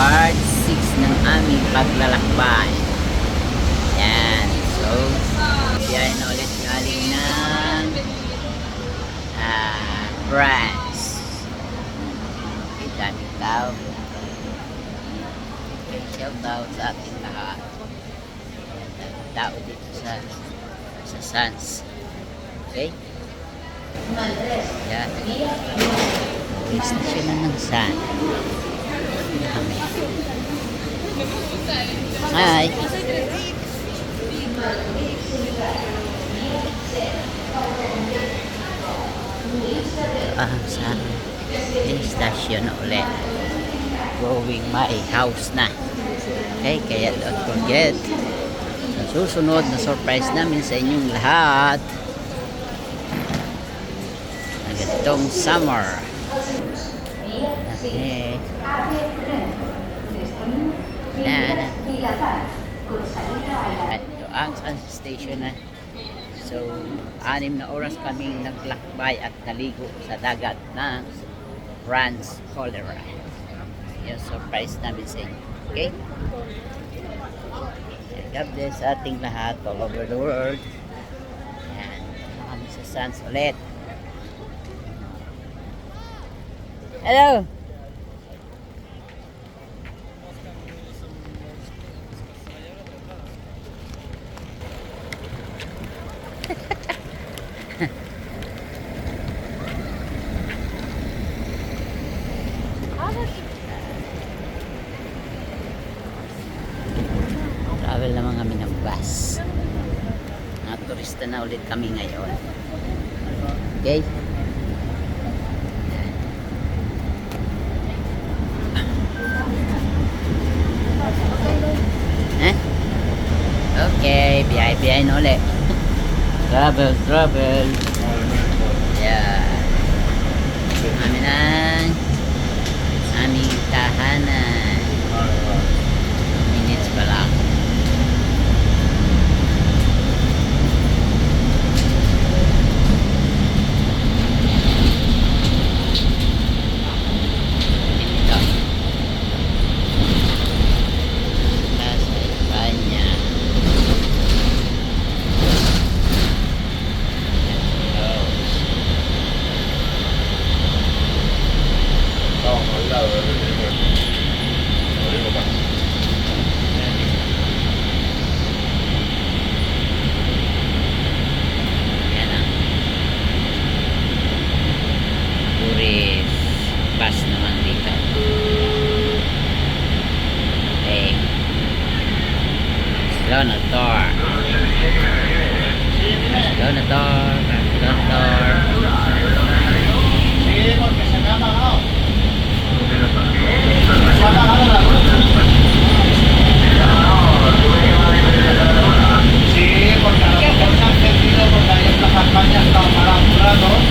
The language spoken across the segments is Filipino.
part 6 ng aming paglalakbay. Yan. So, biyahe na ulit galing ng France. Okay, daming tao. Okay, shout out sa ating lahat. Daming tao dito sa Sans. Okay? Yan. Station na ng San. Kami. Hi. Sa station na ulit. Going my house na. Okay, kaya don't forget. Sa susunod na surprise namin sa inyong lahat. Na ganitong summer. Okay. Ito ang San Station na. So, 6 na oras kaming naglakbay at naligo sa dagat ng France Cholera. Yung surprise namin sa inyo. Okay? God bless sa ating lahat all over the world. Yan. Kami sa Sans ulit. Hello! Travel naman kami ng bus. Mga turista na ulit kami ngayon. Okay? Okay, biyahe na ulit. Travel. Yeah. Kami ng aming tahanan. 2 minutes pa lang. Bus naman dito. Okay. Slow na door. Sí, porque a lo mejor se han encendido porque ahí en la campaña está mal apurado.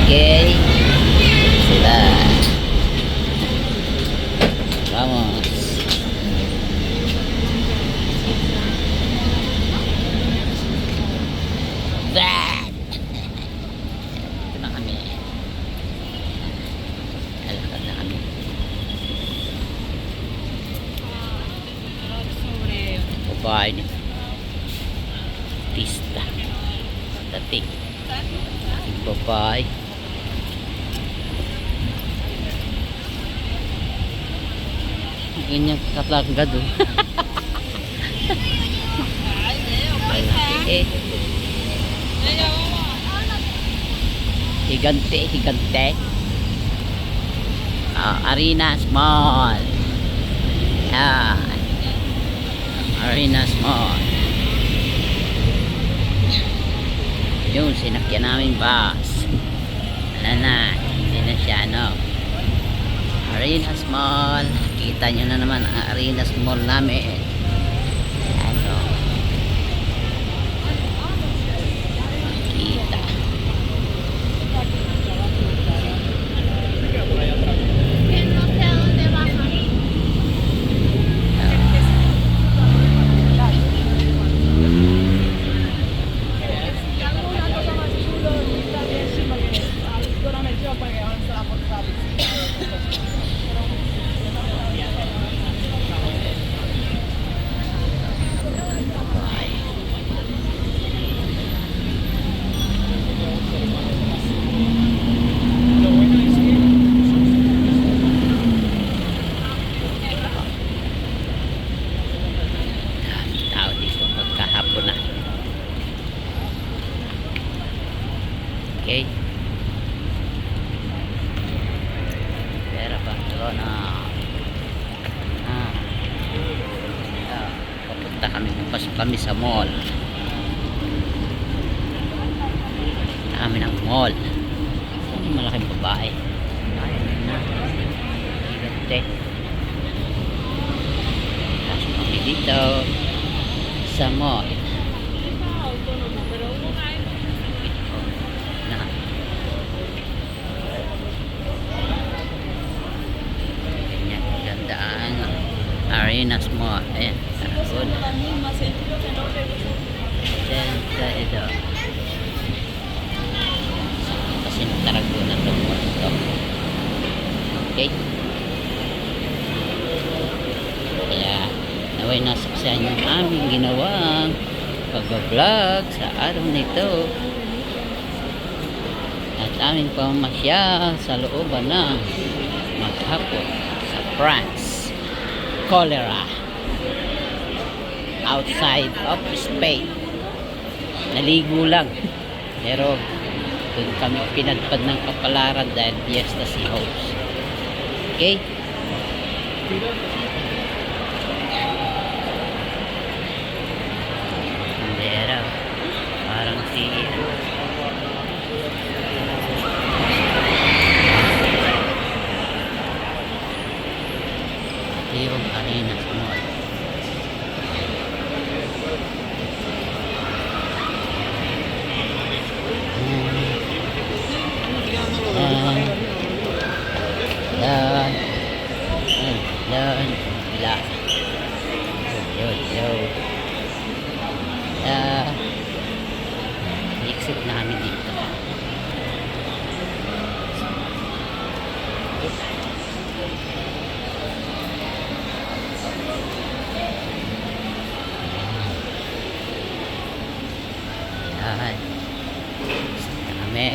Okay. Sila. Vamos. That. Ito na kami. Alakad na kami. Babae ni Tista. Dating. Babae. Ganyan katlagad oh. Malaki eh. Higante. Arenas Mall. Yan. Arenas Mall. Yung sinakyan namin bus. Wala na. Hindi na siya, no? Arenas Mall. Kita nyo na naman ang Arenas Mall namin. Ano? Kita. Tao dito pagkahapon na. Okay. Pera Barcelona. Papunta kami, pasok kami sa mall. Kami ng mall. Ang malaking babae. Gigante. Pasok kami dito sa mall. Na. Ganyan ganda ang Arenas Mall. Ayan. Taragod. Ito. Kasi natarago na itong mall ito. Okay. Kaya naway nasaksihan yung aming ginawang pag-vlog sa araw nito. At aming pamamasya sa looban ng maghapon sa France. Cholera. Outside of Spain. Naligo lang. Pero doon kami pinadpad ng kapalaran dahil fiesta si host. Okay? Bandera. Parang si yung Arenas Mall. Yan. Bila. Yun. Exit namin dito. Yan. Kami.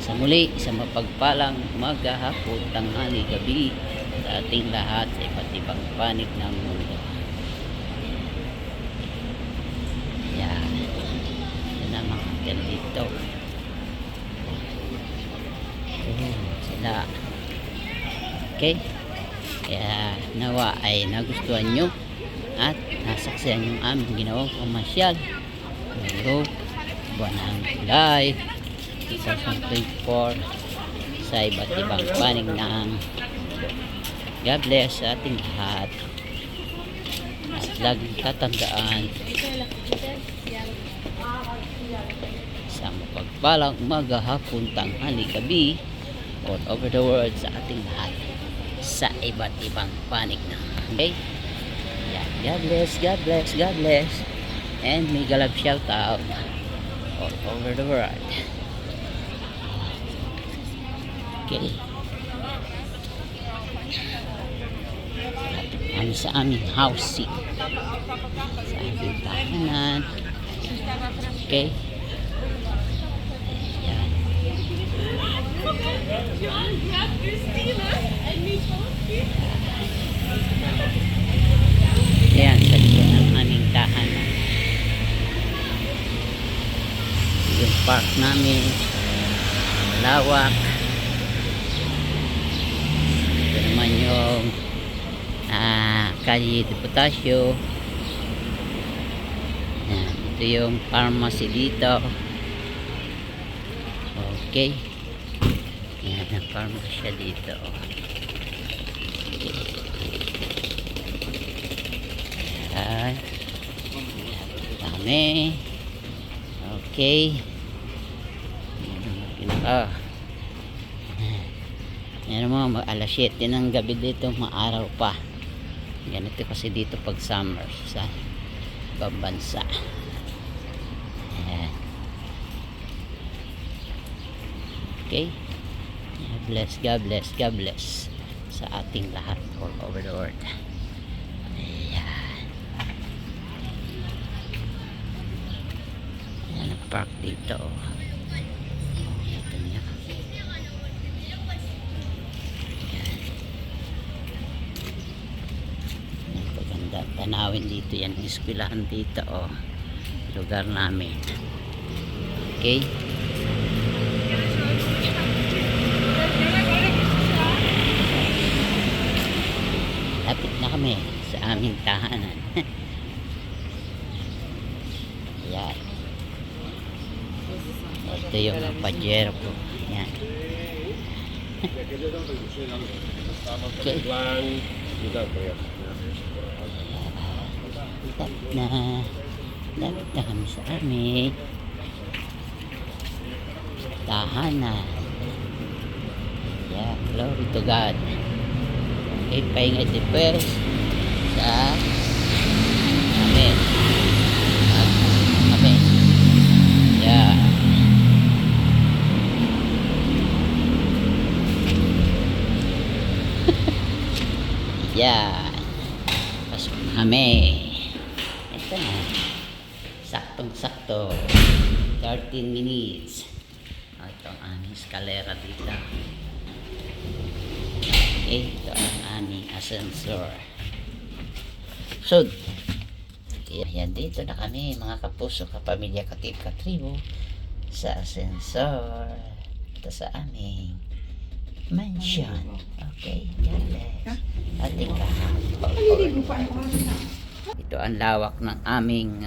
Sa muli, sa mapagpalang umaga, hapon, tanghali, gabi sa ating lahat sa iba't ibang panig ng mundo. Yan. Yan ang mga hotel dito. Sila. Okay? Kaya nawa ay nagustuhan nyo at nasaksihan yung aming ginawang pamasyal. Ngayong buwan ng July 2024 sa iba't ibang panig ng God bless sa ating lahat at laging tatandaan sa mapagpalang umaga, hapon, tanghali, gabi all over the world sa ating lahat sa iba't ibang panig ng okay? Yeah. God bless and may galab shout out all over the world. Okay. Kami sa aming housing. Sa aming tahanan. Okay. Yan. Ayan, sa likod ng aming tahanan. Yung park namin, lawak. Ito naman yung Calle de Potasio. Ayan, ito yung pharmacy dito. Okay. Ayan, ang pharmacy dito. Ayan. Dami. Okay. Meron mo, alas 7 ng gabi dito, maaraw pa. Ganito kasi dito pag summer sa ibang bansa. Ayan. Okay. God bless, God bless sa ating lahat all over the world. Ayan. Ayan ang park dito. Ito niya. Ayan, paganda tanawin dito yan, eskwelahan dito lugar namin. Okay. Lapit na kami sa aming tahanan. Ayan. Ito yung pajero ko. Ayan. Okay. Lapit na kami sa aming tahanan. Yeah, glory to God. Okay, pahinga tipes sa amin. Amin. Yeah. Yeah. Pasok na kami. Ito na. Saktong-sakto. 13 minutes. Ito ang aming eskalera dito. Ito ang aming ascensor. So, yan dito na kami mga kapuso, kapamilya, katip, katribo sa ascensor. Ito sa aming mansion. Okay, God bless. Ating lahat. Ito ang lawak ng aming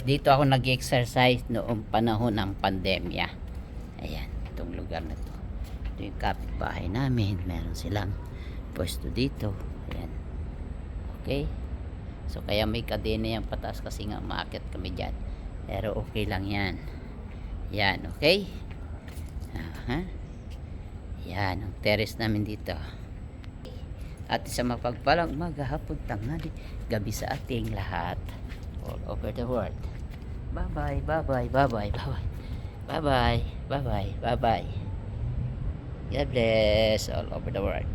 dito ako nag-exercise noong panahon ng pandemya. Ayan, itong lugar na to. Ito yung kapitbahay namin. Meron silang pwesto dito. Ayan. Okay. So kaya may kadena yan pataas kasi nga umaakit kami dyan. Pero okay lang yan. Yan, okay. Yan, ang terrace namin dito. At sa mapagpalang umaga, hapon, tanghali, gabi sa ating lahat. All over the world. Bye-bye, bye-bye, bye-bye, bye-bye. Bye-bye, bye-bye, bye-bye. God bless all over the world.